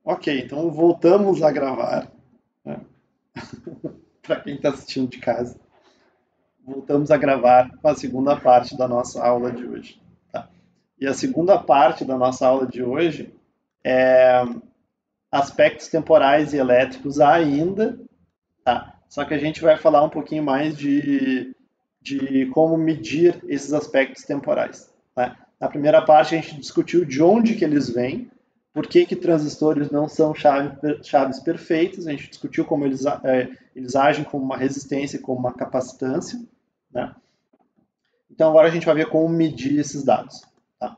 Ok, então voltamos a gravar, né? Para quem está assistindo de casa, voltamos a gravar com a segunda parte da nossa aula de hoje. Tá? E a segunda parte da nossa aula de hoje é aspectos temporais e elétricos ainda, tá? Só que a gente vai falar um pouquinho mais de como medir esses aspectos temporais. Tá? Na primeira parte a gente discutiu de onde que eles vêm, por que que transistores não são chaves perfeitas, a gente discutiu como eles agem como uma resistência e como uma capacitância, né? Então agora a gente vai ver como medir esses dados. Tá?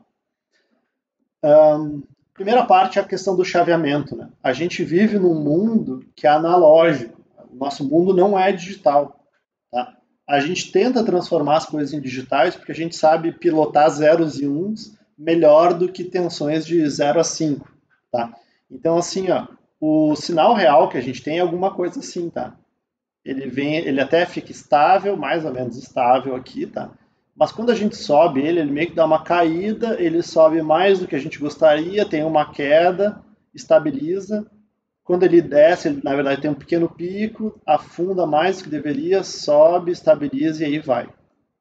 Primeira parte é a questão do chaveamento. Né? A gente vive num mundo que é analógico, o nosso mundo não é digital. Tá? A gente tenta transformar as coisas em digitais porque a gente sabe pilotar zeros e uns melhor do que tensões de 0 a 5. Tá? Então, assim, ó, o sinal real que a gente tem é alguma coisa assim, tá? Ele até fica estável, mais ou menos estável aqui, tá? Mas quando a gente sobe ele meio que dá uma caída, ele sobe mais do que a gente gostaria, tem uma queda, estabiliza. Quando ele desce, ele na verdade tem um pequeno pico, afunda mais do que deveria, sobe, estabiliza e aí vai.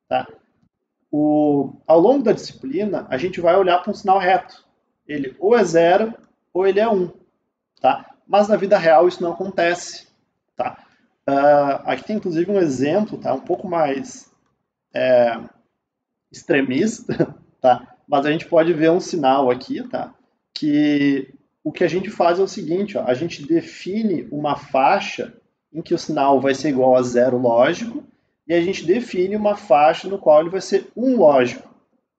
Tá? Ao longo da disciplina, a gente vai olhar para um sinal reto. Ele ou é zero ou ele é um. Tá? Mas na vida real isso não acontece. Tá? Aqui tem inclusive um exemplo, tá? Um pouco mais extremista, tá? Mas a gente pode ver um sinal aqui, tá? Que o que a gente faz é o seguinte, ó, a gente define uma faixa em que o sinal vai ser igual a zero lógico e a gente define uma faixa no qual ele vai ser um lógico,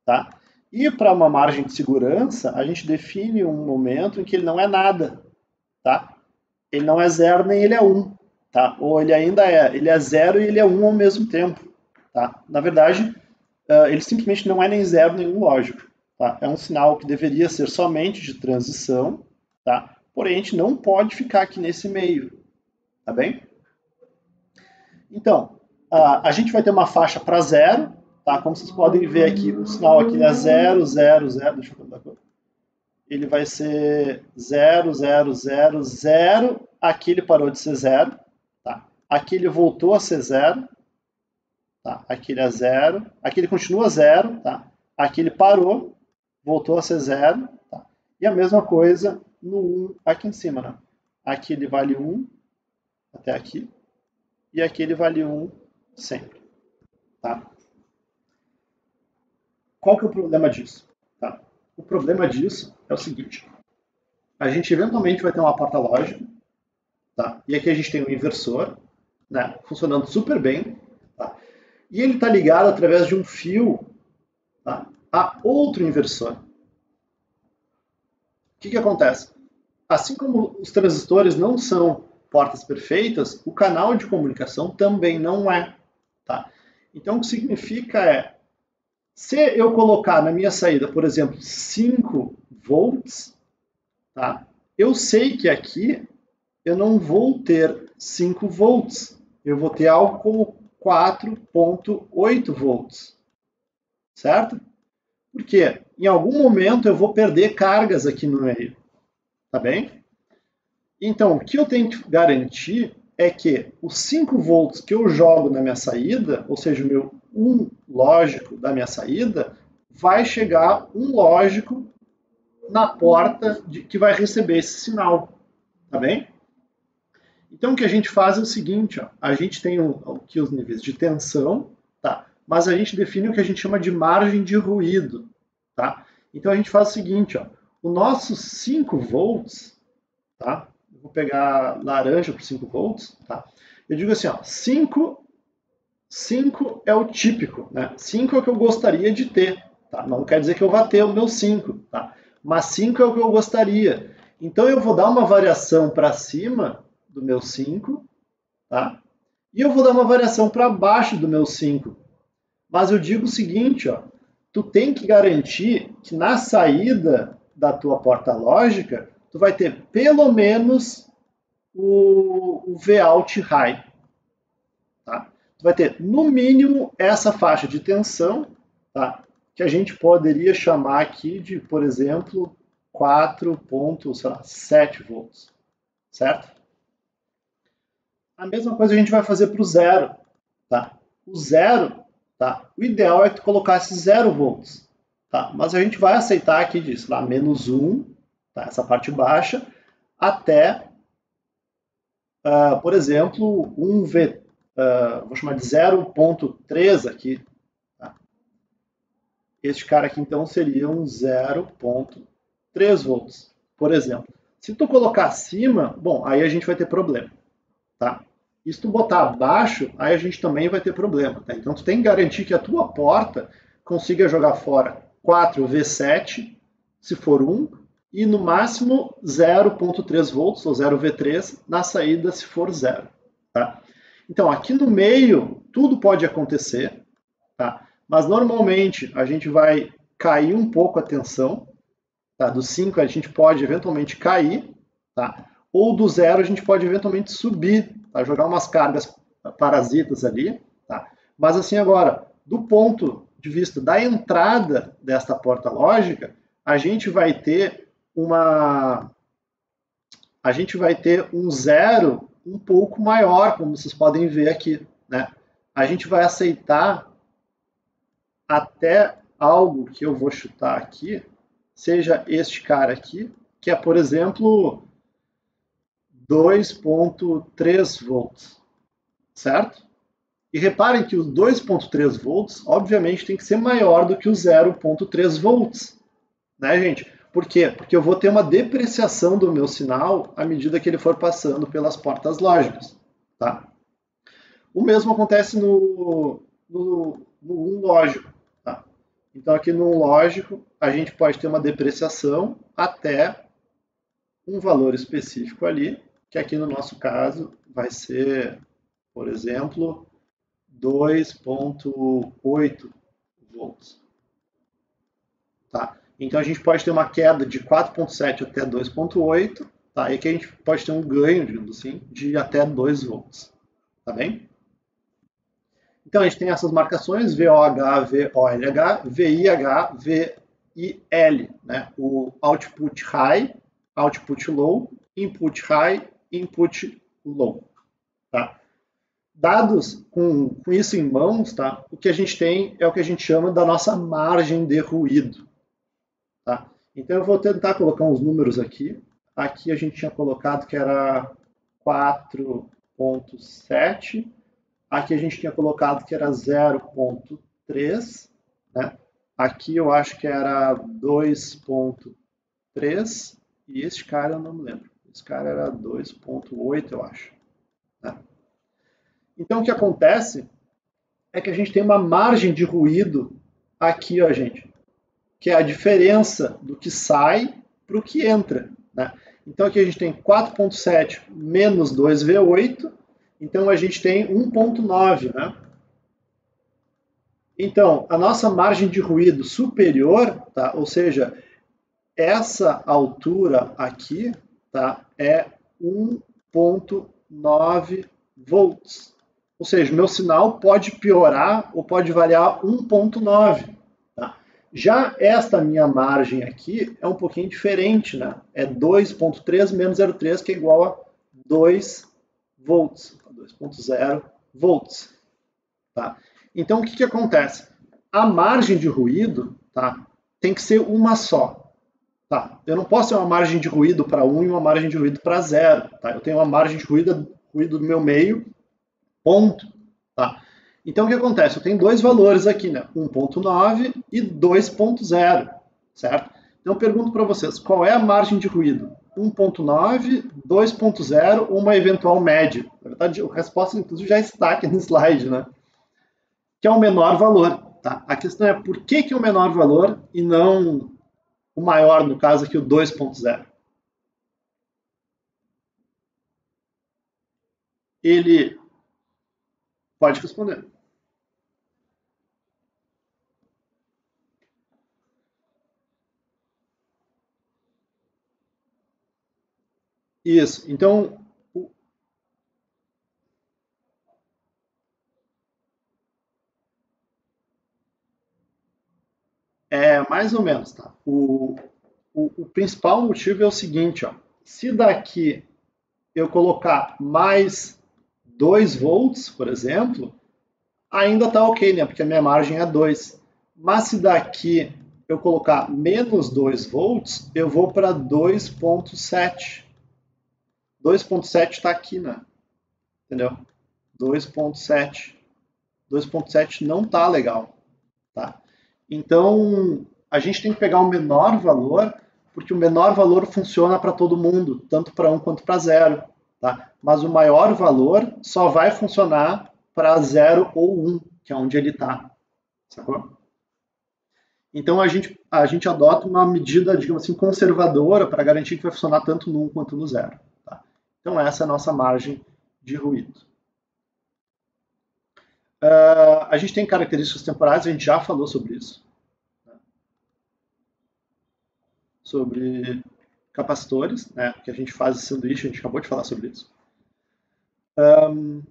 tá? E para uma margem de segurança, a gente define um momento em que ele não é nada, tá? Ele não é zero nem ele é um, tá? Ou ele é zero e ele é um ao mesmo tempo, tá? Na verdade, ele simplesmente não é nem zero nem um lógico. Tá? É um sinal que deveria ser somente de transição, tá? Porém a gente não pode ficar aqui nesse meio, tá bem? Então, a gente vai ter uma faixa para zero, tá? Como vocês podem ver aqui, o sinal aqui é 0, 0, 0, deixa eu contar aqui. Ele vai ser 0, 0, 0, 0, aqui ele parou de ser zero, tá? Aqui ele voltou a ser zero, tá? Aqui ele é zero, aqui ele continua zero, tá? Aqui ele parou, voltou a ser zero, tá? E a mesma coisa no 1 aqui em cima, né? Aqui ele vale 1 até aqui, e aqui ele vale 1 sempre, tá? Qual que é o problema disso? Tá? O problema disso é o seguinte, a gente eventualmente vai ter uma porta lógica, tá? E aqui a gente tem um inversor, né? Funcionando super bem, tá? E ele está ligado através de um fio, tá? A outro inversor. O que acontece? Assim como os transistores não são portas perfeitas, o canal de comunicação também não é. Tá? Então, o que significa é, se eu colocar na minha saída, por exemplo, 5 volts, tá? Eu sei que aqui eu não vou ter 5 volts, eu vou ter algo como 4,8 volts, certo? Porque em algum momento eu vou perder cargas aqui no meio, tá bem? Então, o que eu tenho que garantir é que os 5 volts que eu jogo na minha saída, ou seja, o meu 1 lógico da minha saída, vai chegar um lógico na porta que vai receber esse sinal, tá bem? Então, o que a gente faz é o seguinte, ó, a gente tem aqui os níveis de tensão, tá? Mas a gente define o que a gente chama de margem de ruído, tá? Então, a gente faz o seguinte, ó, os nossos 5 volts, tá? Vou pegar laranja por 5 volts, tá? Eu digo assim, ó, 5 é o típico, né? 5 é o que eu gostaria de ter, tá? Não quer dizer que eu vá ter o meu 5, tá? Mas 5 é o que eu gostaria. Então eu vou dar uma variação para cima do meu 5, tá? E eu vou dar uma variação para baixo do meu 5. Mas eu digo o seguinte, ó, tu tem que garantir que na saída da tua porta lógica, tu vai ter pelo menos o Vout high. Tá? Tu vai ter, no mínimo, essa faixa de tensão, tá? Que a gente poderia chamar aqui de, por exemplo, 4,7 volts, certo? A mesma coisa a gente vai fazer para o zero, tá? O zero, tá? O ideal é que tu colocasse 0 volts, tá? Mas a gente vai aceitar aqui disso, lá, menos 1, tá? Essa parte baixa, até, por exemplo, vou chamar de 0,3 aqui, tá? Este cara aqui, então, seria um 0,3 volts, por exemplo. Se tu colocar acima, bom, aí a gente vai ter problema, tá? E se tu botar abaixo, aí a gente também vai ter problema, tá? Então tu tem que garantir que a tua porta consiga jogar fora 4V7, se for 1, e no máximo 0,3 volts, ou 0V3, na saída se for 0, tá? Então aqui no meio, tudo pode acontecer, tá? Mas normalmente a gente vai cair um pouco a tensão, tá? Do 5 a gente pode eventualmente cair, tá? Ou do 0 a gente pode eventualmente subir, tá? Jogar umas cargas parasitas ali, tá? Mas assim agora, do ponto de vista da entrada desta porta lógica, a gente vai ter um zero um pouco maior, como vocês podem ver aqui, né? A gente vai aceitar até algo que eu vou chutar aqui, seja este cara aqui, que é, por exemplo, 2,3 volts, certo? E reparem que os 2,3 volts, obviamente, tem que ser maior do que o 0,3 volts, né, gente? Por quê? Porque eu vou ter uma depreciação do meu sinal à medida que ele for passando pelas portas lógicas, tá? O mesmo acontece no 1 lógico, tá? Então, aqui no 1 lógico, a gente pode ter uma depreciação até um valor específico ali, que aqui no nosso caso vai ser, por exemplo, 2,8 volts. Tá? Então a gente pode ter uma queda de 4,7 até 2,8, tá? E aqui a gente pode ter um ganho, digamos assim, de até 2 volts. Tá bem? Então a gente tem essas marcações VOH, VOLH, VIH, VIL, né? O output high, output low, input high, input low. Tá? Dados com isso em mãos, tá? O que a gente tem é o que a gente chama da nossa margem de ruído. Tá? Então eu vou tentar colocar uns números aqui. Aqui a gente tinha colocado que era 4,7. Aqui a gente tinha colocado que era 0,3. Né? Aqui eu acho que era 2,3. E esse cara eu não me lembro. Esse cara era 2,8, eu acho. Né? Então o que acontece é que a gente tem uma margem de ruído aqui, ó, gente, que é a diferença do que sai para o que entra. Né? Então aqui a gente tem 4,7 menos 2V8, então a gente tem 1,9. Né? Então, a nossa margem de ruído superior, tá? Ou seja, essa altura aqui, tá? É 1,9 volts. Ou seja, meu sinal pode piorar ou pode variar 1,9. Tá? Já esta minha margem aqui é um pouquinho diferente, né? É 2,3 menos 0,3, que é igual a 2 volts, 2,0 volts. Tá? Então, o que acontece? A margem de ruído, tá, tem que ser uma só. Tá? Eu não posso ter uma margem de ruído para 1 e uma margem de ruído para 0. Tá? Eu tenho uma margem de ruído do meu meio, ponto. Tá? Então, o que acontece? Eu tenho dois valores aqui, né? 1,9 e 2,0, certo? Então, eu pergunto para vocês, qual é a margem de ruído? 1,9, 2,0 ou uma eventual média? Na verdade, a resposta, inclusive, já está aqui no slide, né? Que é o menor valor. Tá? A questão é por que é o menor valor e não o maior, no caso aqui, o 2,0? Ele pode responder. Isso. Então, é mais ou menos, tá? o principal motivo é o seguinte, ó, se daqui eu colocar mais 2 volts, por exemplo, ainda está ok, né? Porque a minha margem é 2. Mas se daqui eu colocar menos 2 volts, eu vou para 2.7. 2.7 está aqui, né? Entendeu? 2.7. 2.7 não está legal. Tá? Então, a gente tem que pegar o menor valor, porque o menor valor funciona para todo mundo, tanto para 1 quanto para 0. Tá? Mas o maior valor só vai funcionar para 0 ou 1, que é onde ele está. Sacou? Então, a gente adota uma medida, digamos assim, conservadora para garantir que vai funcionar tanto no 1 quanto no 0. Tá? Então, essa é a nossa margem de ruído. A gente tem características temporais, a gente já falou sobre isso. Né? Sobre capacitores, né? Que a gente faz esse sanduíche, a gente acabou de falar sobre isso.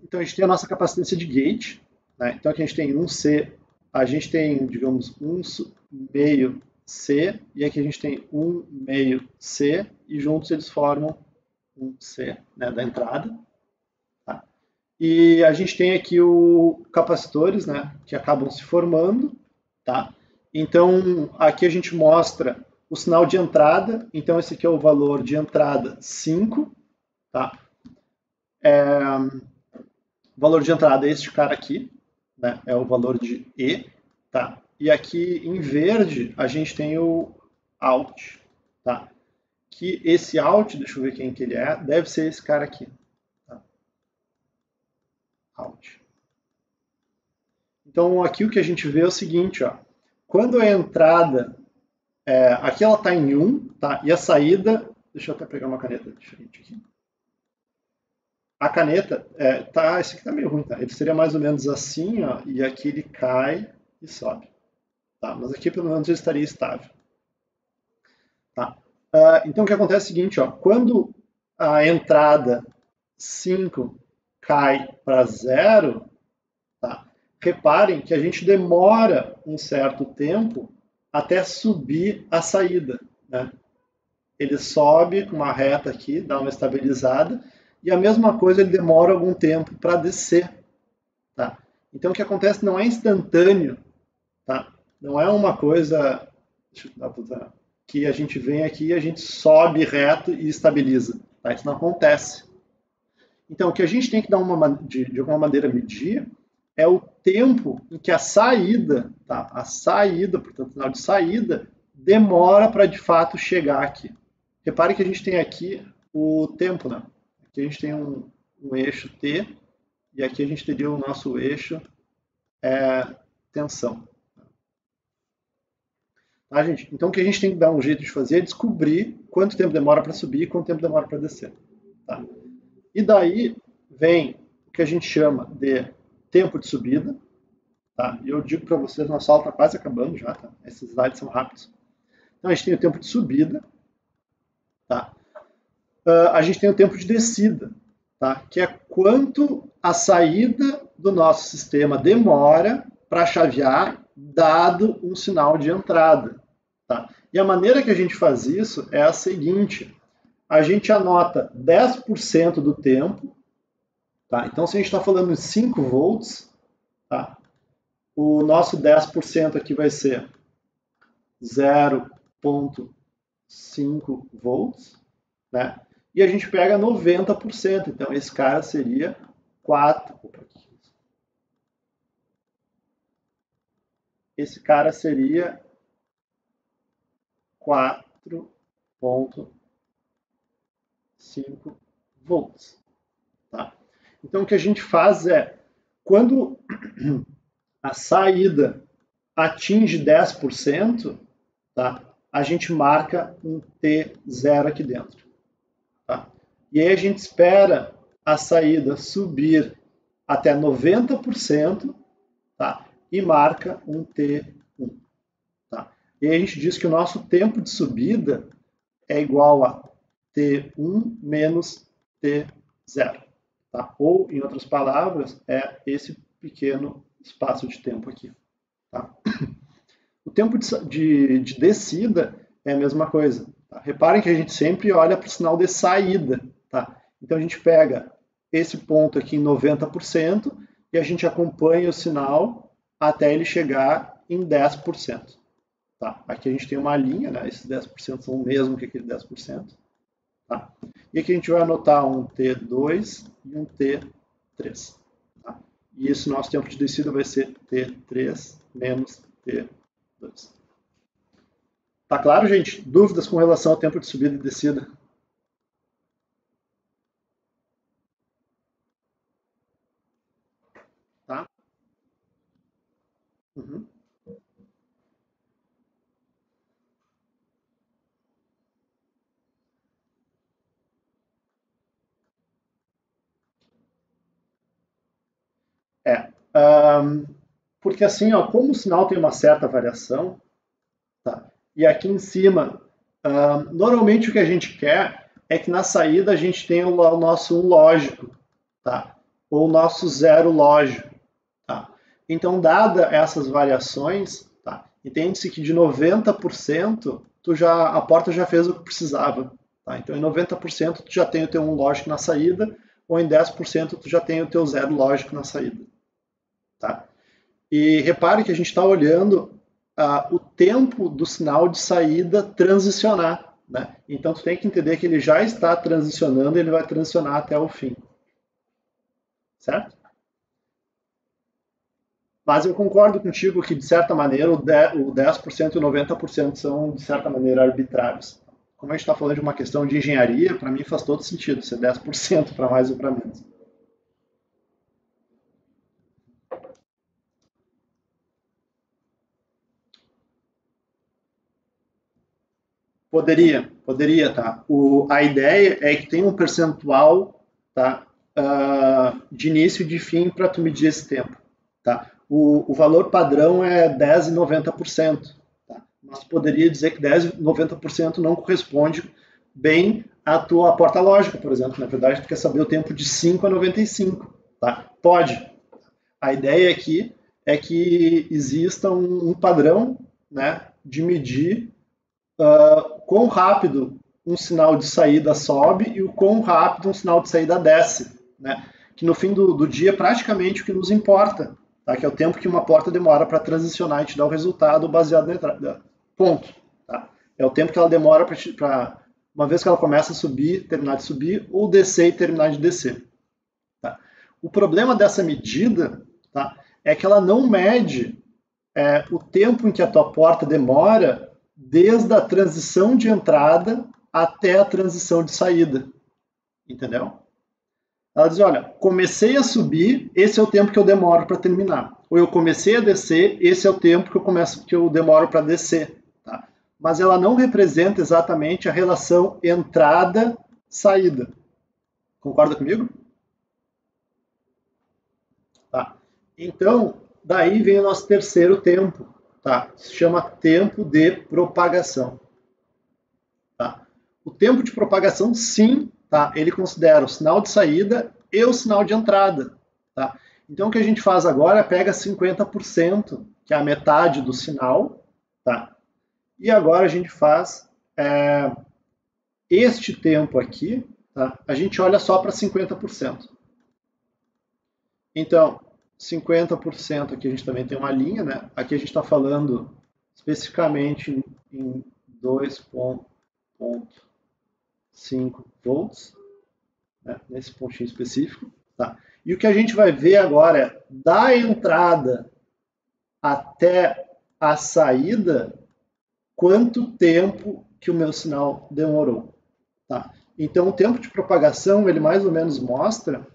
Então a gente tem a nossa capacitância de gate, né? Então aqui a gente tem 1C, a gente tem, digamos, 1,5 C, e aqui a gente tem 1,5 C, e juntos eles formam 1C, né, da entrada. Tá? E a gente tem aqui os capacitores, né, que acabam se formando. Tá? Então aqui a gente mostra o sinal de entrada, então esse aqui é o valor de entrada 5, tá? O valor de entrada é este cara aqui, né? É o valor de E, tá? E aqui em verde a gente tem o out, tá? Que esse out, deixa eu ver quem que ele é, deve ser esse cara aqui, tá? Out. Então aqui o que a gente vê é o seguinte, ó. Quando a entrada, aqui ela está em 1, tá? E a saída, deixa eu até pegar uma caneta diferente aqui. A caneta, esse aqui tá meio ruim, tá? Ele seria mais ou menos assim, ó, e aqui ele cai e sobe. Tá? Mas aqui pelo menos ele estaria estável. Tá? Então o que acontece é o seguinte, ó, quando a entrada 5 cai para 0, tá? Reparem que a gente demora um certo tempo até subir a saída. Né? Ele sobe com uma reta aqui, dá uma estabilizada, e a mesma coisa ele demora algum tempo para descer. Tá? Então o que acontece não é instantâneo, tá? Não é uma coisa que a gente vem aqui e a gente sobe reto e estabiliza. Tá? Isso não acontece. Então o que a gente tem que dar de alguma maneira medir é o tempo em que a saída, tá? A saída, portanto, o sinal de saída, demora para de fato chegar aqui. Repare que a gente tem aqui o tempo, né? Aqui a gente tem um eixo T, e aqui a gente teria o nosso eixo tensão. Tá, gente? Então o que a gente tem que dar um jeito de fazer é descobrir quanto tempo demora para subir e quanto tempo demora para descer. Tá? E daí vem o que a gente chama de tempo de subida. Tá? E eu digo para vocês, nossa aula está quase acabando já, tá? Esses slides são rápidos. Então a gente tem o tempo de subida. Tá? A gente tem o tempo de descida, tá? Que é quanto a saída do nosso sistema demora para chavear, dado um sinal de entrada. Tá? E a maneira que a gente faz isso é a seguinte: a gente anota 10% do tempo. Tá? Então, se a gente está falando em 5 volts, tá? O nosso 10% aqui vai ser 0,5 volts. Né? E a gente pega 90%. Então, esse cara seria 4. Esse cara seria 4,5 volts. Tá? Então, o que a gente faz é, quando a saída atinge 10%, tá? A gente marca um T0 aqui dentro. Tá? E aí a gente espera a saída subir até 90%, tá? E marca um T1. Tá? E aí a gente diz que o nosso tempo de subida é igual a T1 menos T0. Tá? Ou, em outras palavras, é esse pequeno espaço de tempo aqui. Tá? O tempo de descida é a mesma coisa. Tá? Reparem que a gente sempre olha para o sinal de saída. Tá? Então a gente pega esse ponto aqui em 90% e a gente acompanha o sinal até ele chegar em 10%. Tá? Aqui a gente tem uma linha, né? Esses 10% são o mesmo que aquele 10%. Tá? E aqui a gente vai anotar um T2 e um T3. Tá? E esse nosso tempo de descida vai ser T3 menos T2. Tá claro, gente? Dúvidas com relação ao tempo de subida e descida? Tá? Uhum. É. Porque assim, ó, como o sinal tem uma certa variação, tá? E aqui em cima, normalmente o que a gente quer é que na saída a gente tenha o nosso 1 lógico, tá? Ou o nosso 0 lógico. Tá? Então, dada essas variações, tá? Entende-se que de 90% a porta já fez o que precisava. Tá? Então, em 90% tu já tem o teu 1 lógico na saída, ou em 10% tu já tem o teu 0 lógico na saída. Tá? E repare que a gente está olhando o tempo do sinal de saída transicionar. Né? Então, tu tem que entender que ele já está transicionando e ele vai transicionar até o fim. Certo? Mas eu concordo contigo que, de certa maneira, o 10% e o 90% são, de certa maneira, arbitrários. Como a gente está falando de uma questão de engenharia, para mim faz todo sentido ser 10% para mais ou para menos. Poderia, tá? A ideia é que tem um percentual, tá, de início e de fim para tu medir esse tempo. Tá? O valor padrão é 10 e 90%. Tá? Mas tu poderia dizer que 10 e 90% não corresponde bem à tua porta lógica, por exemplo. Na verdade, tu quer saber o tempo de 5 a 95. Tá? Pode. A ideia aqui é que exista um padrão, né, de medir quão rápido um sinal de saída sobe e o quão rápido um sinal de saída desce. Né? Que no fim do dia, praticamente o que nos importa, tá? Que é o tempo que uma porta demora para transicionar e te dar o resultado baseado na entrada. Ponto. Tá? É o tempo que ela demora para, uma vez que ela começa a subir, terminar de subir, ou descer e terminar de descer. Tá? O problema dessa medida, tá, é que ela não mede o tempo em que a tua porta demora desde a transição de entrada até a transição de saída. Entendeu? Ela diz, olha, comecei a subir, esse é o tempo que eu demoro para terminar. Ou eu comecei a descer, esse é o tempo que eu demoro para descer. Tá? Mas ela não representa exatamente a relação entrada-saída. Concorda comigo? Tá. Então, daí vem o nosso terceiro tempo. Tá? Se chama tempo de propagação. Tá? O tempo de propagação, sim, tá? Ele considera o sinal de saída e o sinal de entrada. Tá? Então, o que a gente faz agora é pega 50%, que é a metade do sinal, tá? E agora a gente faz este tempo aqui, tá? A gente olha só para 50%. Então, 50% aqui a gente também tem uma linha, né? Aqui a gente está falando especificamente em 2,5 volts, né? Nesse pontinho específico. Tá? E o que a gente vai ver agora é da entrada até a saída, quanto tempo que o meu sinal demorou. Tá? Então, o tempo de propagação, ele mais ou menos mostra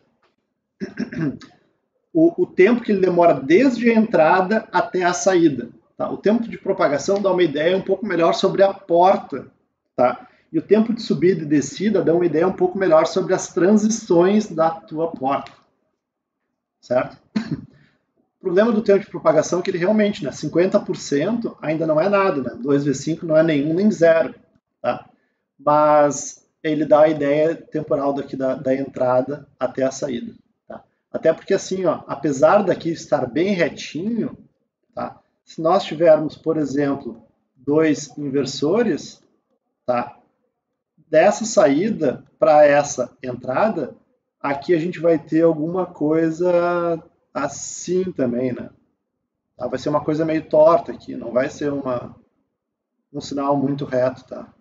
o tempo que ele demora desde a entrada até a saída. Tá? O tempo de propagação dá uma ideia um pouco melhor sobre a porta. Tá? E o tempo de subida e descida dá uma ideia um pouco melhor sobre as transições da tua porta. Certo? O problema do tempo de propagação é que ele realmente, né, 50% ainda não é nada. Né? 2 vezes 5 não é nenhum nem zero. Tá? Mas ele dá a ideia temporal daqui da entrada até a saída. Até porque, assim, ó, apesar daqui estar bem retinho, tá? Se nós tivermos, por exemplo, dois inversores, tá? Dessa saída para essa entrada, aqui a gente vai ter alguma coisa assim também, né? Tá? Vai ser uma coisa meio torta aqui, não vai ser um sinal muito reto, tá?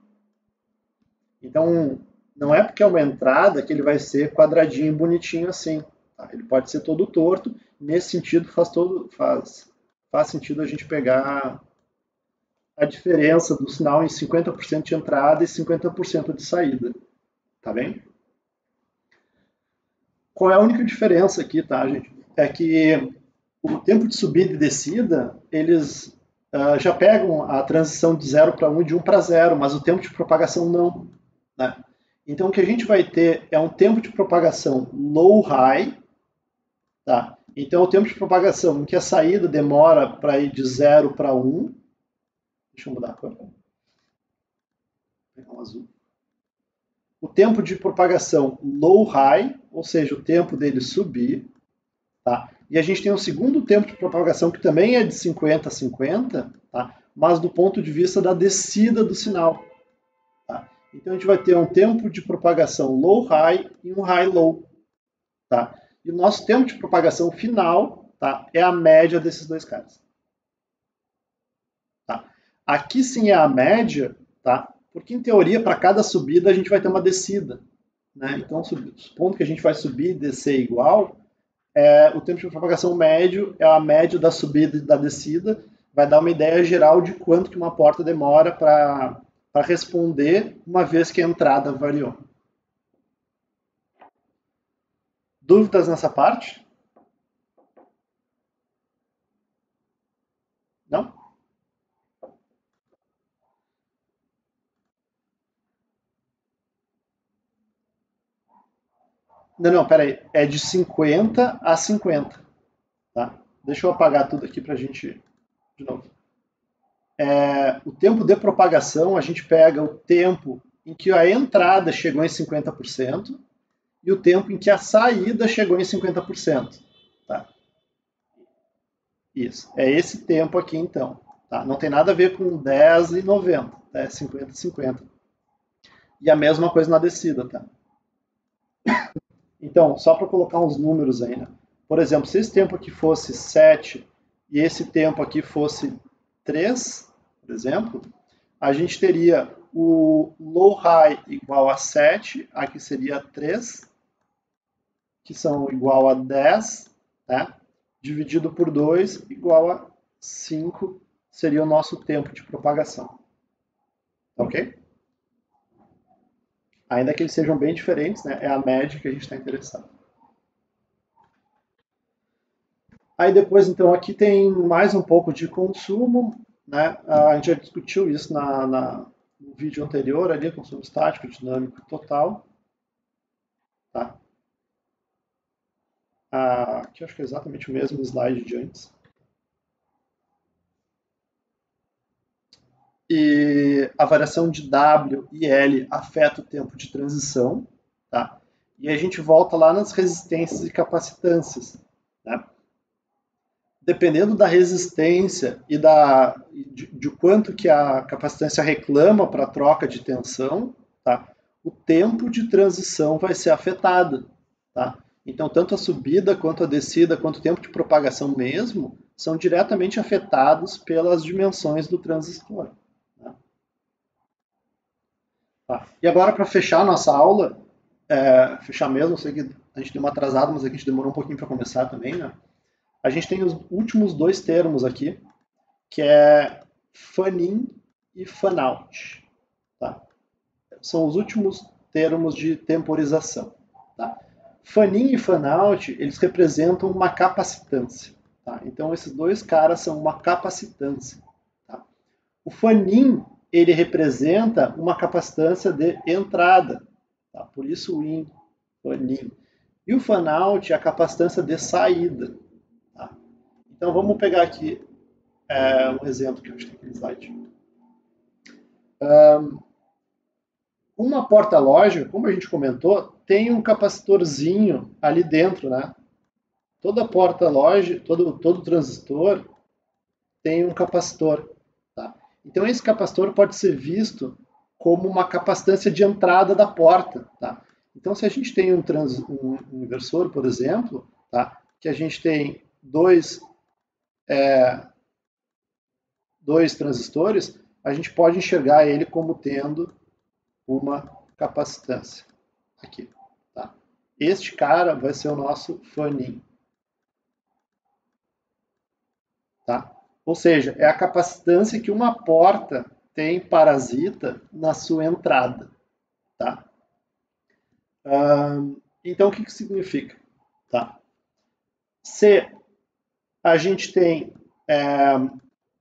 Então, não é porque é uma entrada que ele vai ser quadradinho, bonitinho assim. Tá? Ele pode ser todo torto. Nesse sentido, faz sentido a gente pegar a diferença do sinal em 50% de entrada e 50% de saída. Tá bem? Qual é a única diferença aqui, tá, gente? É que o tempo de subida e descida, eles já pegam a transição de 0 para 1 e de 1 para 0, mas o tempo de propagação não. Né? Então, o que a gente vai ter é um tempo de propagação low-high. Tá? Então, o tempo de propagação em que a saída demora para ir de 0 para 1. Deixa eu mudar a cor. Vou pegar um azul. O tempo de propagação low-high, ou seja, o tempo dele subir. Tá? E a gente tem um segundo tempo de propagação que também é de 50 a 50, tá? Mas do ponto de vista da descida do sinal. Tá? Então a gente vai ter um tempo de propagação low-high e um high-low. Tá? E o nosso tempo de propagação final, tá, é a média desses dois caras. Tá? Aqui sim é a média, tá? Porque em teoria para cada subida a gente vai ter uma descida. Né? Então, supondo que a gente vai subir e descer igual, o tempo de propagação médio é a média da subida e da descida, vai dar uma ideia geral de quanto que uma porta demora para responder uma vez que a entrada variou. Dúvidas nessa parte? Não? Não, peraí. É de 50 a 50. Tá? Deixa eu apagar tudo aqui para a gente... De novo. O tempo de propagação, a gente pega o tempo em que a entrada chegou em 50% e o tempo em que a saída chegou em 50%. Tá? Isso. É esse tempo aqui, então. Tá? Não tem nada a ver com 10 e 90. Tá? É 50 e 50. E a mesma coisa na descida. Tá? Então, só para colocar uns números aí. Né? Por exemplo, se esse tempo aqui fosse 7 e esse tempo aqui fosse 3, por exemplo, a gente teria o low-high igual a 7, aqui seria 3, que são igual a 10, né? Dividido por 2, igual a 5, seria o nosso tempo de propagação. Ok? Ainda que eles sejam bem diferentes, né? É a média que a gente está interessado. Aí depois, então, aqui tem mais um pouco de consumo, né? A gente já discutiu isso no vídeo anterior, ali, consumo estático, dinâmico total. Tá? Aqui acho que é exatamente o mesmo slide de antes. E a variação de W e L afeta o tempo de transição. Tá? E a gente volta lá nas resistências e capacitâncias. Né? Dependendo da resistência e de quanto que a capacitância reclama para a troca de tensão, tá? O tempo de transição vai ser afetado. Tá? Então, tanto a subida, quanto a descida, quanto o tempo de propagação mesmo, são diretamente afetados pelas dimensões do transistor. Né? Tá? E agora, para fechar a nossa aula, fechar mesmo, eu sei que a gente deu uma atrasada, mas aqui a gente demorou um pouquinho para começar também, né? A gente tem os últimos dois termos aqui, que é fan-in e fan-out. Tá? São os últimos termos de temporização. Tá? Fan-in e fan-out, eles representam uma capacitância. Tá? Então, esses dois caras são uma capacitância. Tá? O fan-in, ele representa uma capacitância de entrada. Tá? Por isso o in, fan-in. E o fan-out é a capacitância de saída. Tá? Então, vamos pegar aqui um exemplo que eu acho que tem aqui no slide. Uma porta-lógica, como a gente comentou, tem um capacitorzinho ali dentro, né? Toda porta-lógica, todo transistor tem um capacitor. Tá? Então, esse capacitor pode ser visto como uma capacitância de entrada da porta. Tá? Então, se a gente tem um inversor, por exemplo, tá? Que a gente tem dois transistores, a gente pode enxergar ele como tendo uma capacitância. Aqui. Tá? Este cara vai ser o nosso fan-in. Tá? Ou seja, é a capacitância que uma porta tem parasita na sua entrada. Tá? Então, o que significa? Tá? Se a gente tem,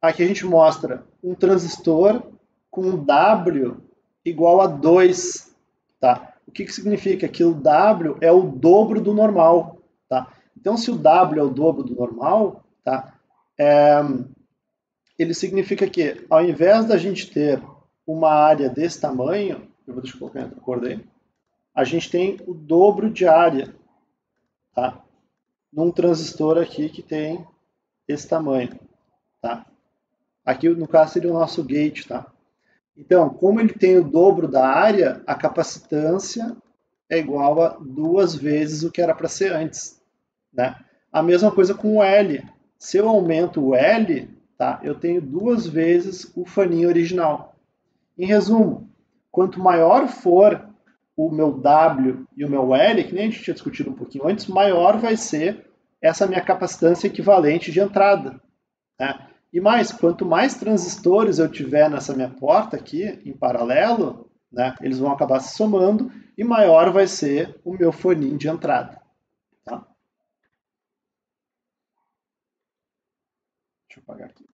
aqui a gente mostra um transistor com W igual a 2. Tá? O que significa? Que o W é o dobro do normal. Tá? Então, se o W é o dobro do normal, tá? Ele significa que, ao invés da gente ter uma área desse tamanho, deixa eu colocar outra cor daí, a gente tem o dobro de área, tá? Num transistor aqui que tem esse tamanho, tá? Aqui, no caso, seria o nosso gate, tá? Então, como ele tem o dobro da área, a capacitância é igual a 2 vezes o que era para ser antes, né? A mesma coisa com o L. Se eu aumento o L, tá? Eu tenho 2 vezes o faninho original. Em resumo, quanto maior for o meu W e o meu L, que nem a gente tinha discutido um pouquinho antes, maior vai ser essa minha capacitância equivalente de entrada. Né? E mais, quanto mais transistores eu tiver nessa minha porta aqui, em paralelo, né, eles vão acabar se somando e maior vai ser o meu faninho de entrada. Tá? Deixa eu apagar aqui.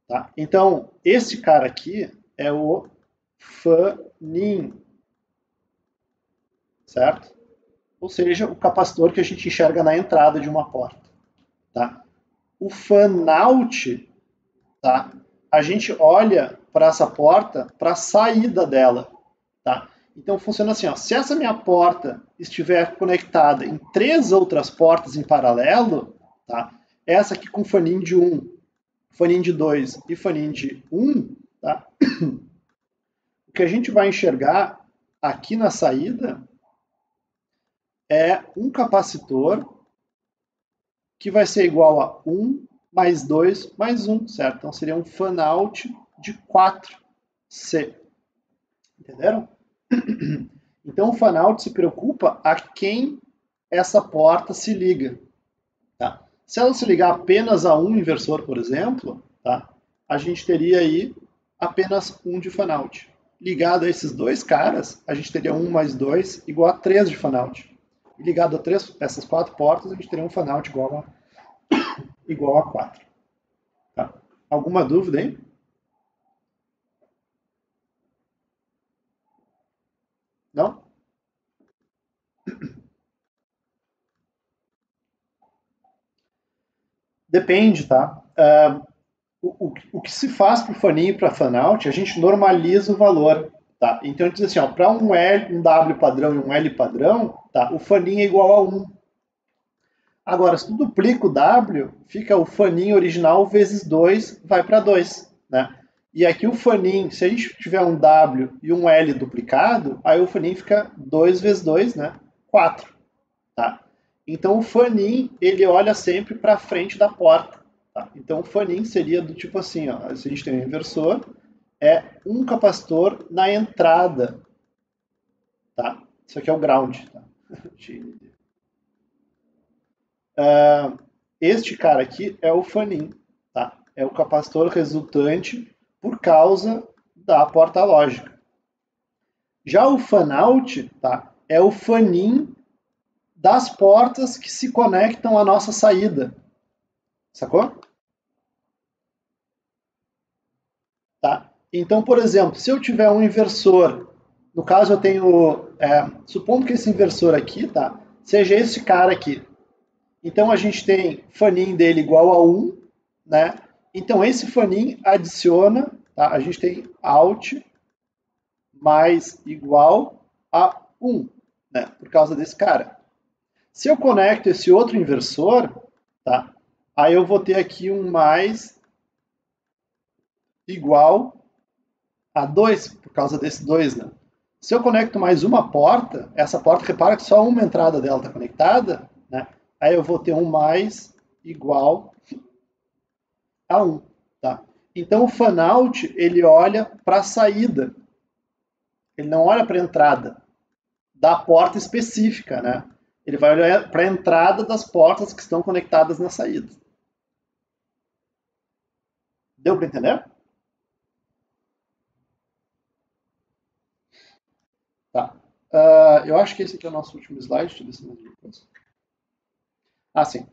Tá? Então, esse cara aqui é o faninho, certo? Ou seja, o capacitor que a gente enxerga na entrada de uma porta. Tá? O fan-out, tá? A gente olha para essa porta, para a saída dela. Tá? Então funciona assim, ó, se essa minha porta estiver conectada em 3 outras portas em paralelo, tá? Essa aqui com faninho de 1, faninho de 2 e faninho de 1, tá? O que a gente vai enxergar aqui na saída é um capacitor que vai ser igual a 1 mais 2 mais 1, certo? Então seria um fan-out de 4C. Entenderam? Então o fan-out se preocupa a quem essa porta se liga. Tá? Se ela se ligar apenas a um inversor, por exemplo, tá? A gente teria aí apenas um de fan-out. Ligado a esses dois caras, a gente teria 1 mais 2 igual a 3 de fan-out. E ligado a essas 4 portas, a gente teria um fan-out igual a 4. Tá? Alguma dúvida aí? Não? Depende, tá? O que se faz para o faninho e para fan-out, a gente normaliza o valor. Tá? Então, a gente diz assim, para um W padrão e um L padrão, tá? O faninho é igual a 1. Agora, se tu duplica o W, fica o faninho original vezes 2, vai para 2. Né? E aqui o faninho, se a gente tiver um W e um L duplicado, aí o faninho fica 2 vezes 2, né? 4. Tá? Então o faninho, ele olha sempre para frente da porta. Tá? Então o faninho seria do tipo assim, ó, se a gente tem um inversor, é um capacitor na entrada. Tá? Isso aqui é o ground. Tá? Este cara aqui é o faninho. Tá? É o capacitor resultante por causa da porta lógica. Já o fan-out, tá? É o faninho das portas que se conectam à nossa saída. Sacou? Tá? Então, por exemplo, se eu tiver um inversor, no caso eu tenho, supondo que esse inversor aqui, tá, seja esse cara aqui. Então a gente tem faninho dele igual a 1, né? Então esse faninho adiciona, tá? A gente tem out mais igual a 1, né? Por causa desse cara. Se eu conecto esse outro inversor, tá? Aí eu vou ter aqui um mais igual A2, por causa desse 2, né? Se eu conecto mais uma porta, essa porta, repara que só uma entrada dela está conectada, né? Aí eu vou ter um mais igual a 1, tá? Então o fan-out, ele olha para a saída, ele não olha para a entrada da porta específica, né? Ele vai olhar para a entrada das portas que estão conectadas na saída. Deu para entender? Tá. Eu acho que esse aqui é o nosso último slide. Deixa eu ver se mais uma coisa. Ah, sim.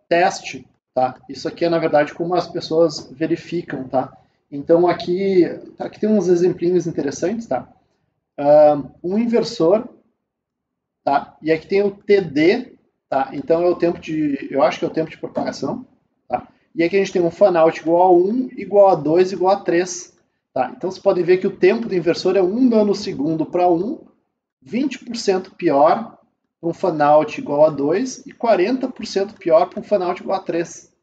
Teste, tá? Isso aqui é, na verdade, como as pessoas verificam, tá? Então, aqui tem uns exemplinhos interessantes, tá? Um inversor, tá? E aqui tem o TD, tá? Então, é o tempo de... Eu acho que é o tempo de propagação, tá? E aqui a gente tem um fan-out igual a 1, igual a 2, igual a 3, tá? Então, vocês podem ver que o tempo do inversor é 1 nanosegundo para 1, 20% pior para um fan-out igual a 2 e 40% pior para um fan-out igual a 3.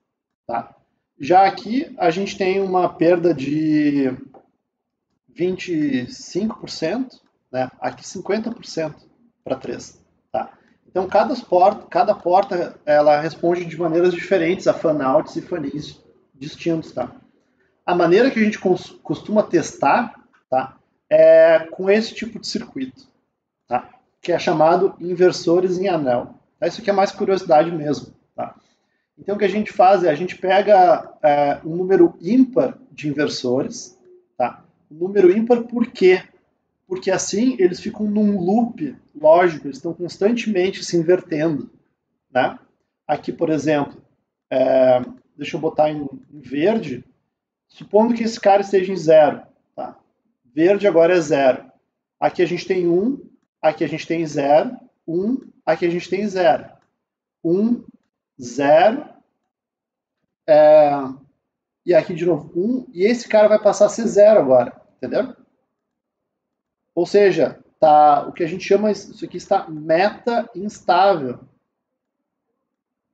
Tá? Já aqui a gente tem uma perda de 25%, né? Aqui 50% para 3. Tá? Então cada porta ela responde de maneiras diferentes a fan-outs e fan-ins distintos. Tá? A maneira que a gente costuma testar, tá, é com esse tipo de circuito, tá, que é chamado inversores em anel. Isso aqui é mais curiosidade mesmo. Tá? Então o que a gente faz é a gente pega um número ímpar de inversores. Tá? Um número ímpar por quê? Porque assim eles ficam num loop lógico, eles estão constantemente se invertendo. Né? Aqui, por exemplo, deixa eu botar em verde, supondo que esse cara esteja em 0. Tá? Verde agora é 0. Aqui a gente tem 1, aqui a gente tem 0, 1, aqui a gente tem 0. 1, 0, e aqui de novo 1, e esse cara vai passar a ser 0 agora, entendeu? Ou seja, tá, o que a gente chama, isso aqui está meta-instável,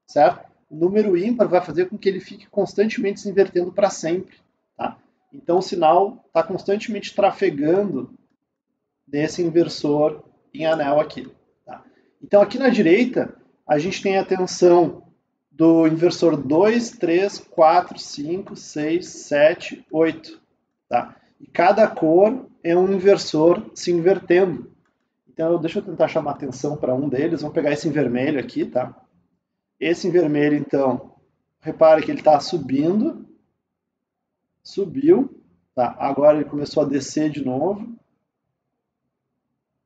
certo? O número ímpar vai fazer com que ele fique constantemente se invertendo para sempre. Tá? Então o sinal está constantemente trafegando desse inversor em anel aqui. Tá? Então aqui na direita a gente tem a tensão do inversor 2, 3, 4, 5, 6, 7, 8. Tá? E cada cor é um inversor se invertendo. Então deixa eu tentar chamar atenção para um deles. Vamos pegar esse em vermelho aqui. Tá? Esse em vermelho, então, repare que ele está subindo. Subiu. Tá? Agora ele começou a descer de novo.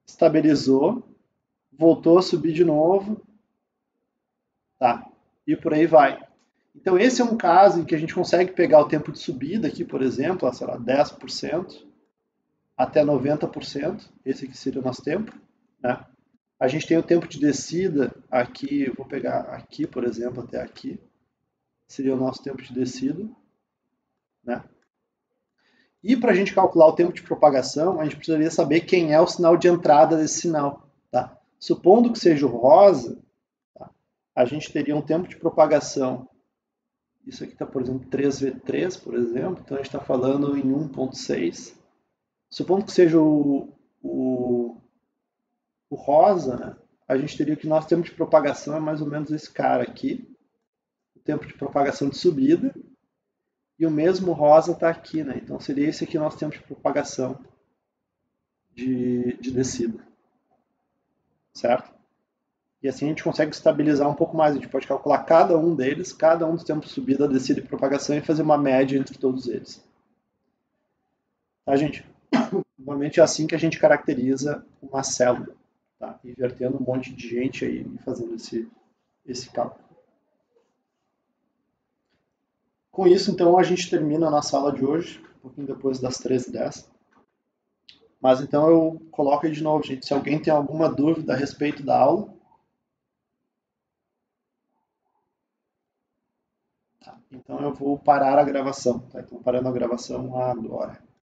Estabilizou. Voltou a subir de novo. Tá? E por aí vai. Então esse é um caso em que a gente consegue pegar o tempo de subida aqui, por exemplo, sei lá, 10% até 90%, esse aqui seria o nosso tempo. Né? A gente tem o tempo de descida aqui, eu vou pegar aqui, por exemplo, até aqui, seria o nosso tempo de descida. Né? E para a gente calcular o tempo de propagação, a gente precisaria saber quem é o sinal de entrada desse sinal. Tá? Supondo que seja o rosa, tá? A gente teria um tempo de propagação. Isso aqui está, por exemplo, 3V3, por exemplo, então a gente está falando em 1.6. Supondo que seja o rosa, né? A gente teria que o nosso tempo de propagação é mais ou menos esse cara aqui, o tempo de propagação de subida, e o mesmo rosa está aqui, né? Então seria esse aqui o nosso tempo de propagação de descida, certo? E assim a gente consegue estabilizar um pouco mais, a gente pode calcular cada um deles, cada um dos tempos de subida, descida e propagação e fazer uma média entre todos eles. Tá, gente? Normalmente é assim que a gente caracteriza uma célula, tá? Invertendo um monte de gente aí e fazendo esse cálculo. Com isso, então, a gente termina a nossa aula de hoje, um pouquinho depois das 13h10. Mas então eu coloco aí de novo, gente, se alguém tem alguma dúvida a respeito da aula. Tá? Então eu vou parar a gravação, tá? Então parando a gravação agora.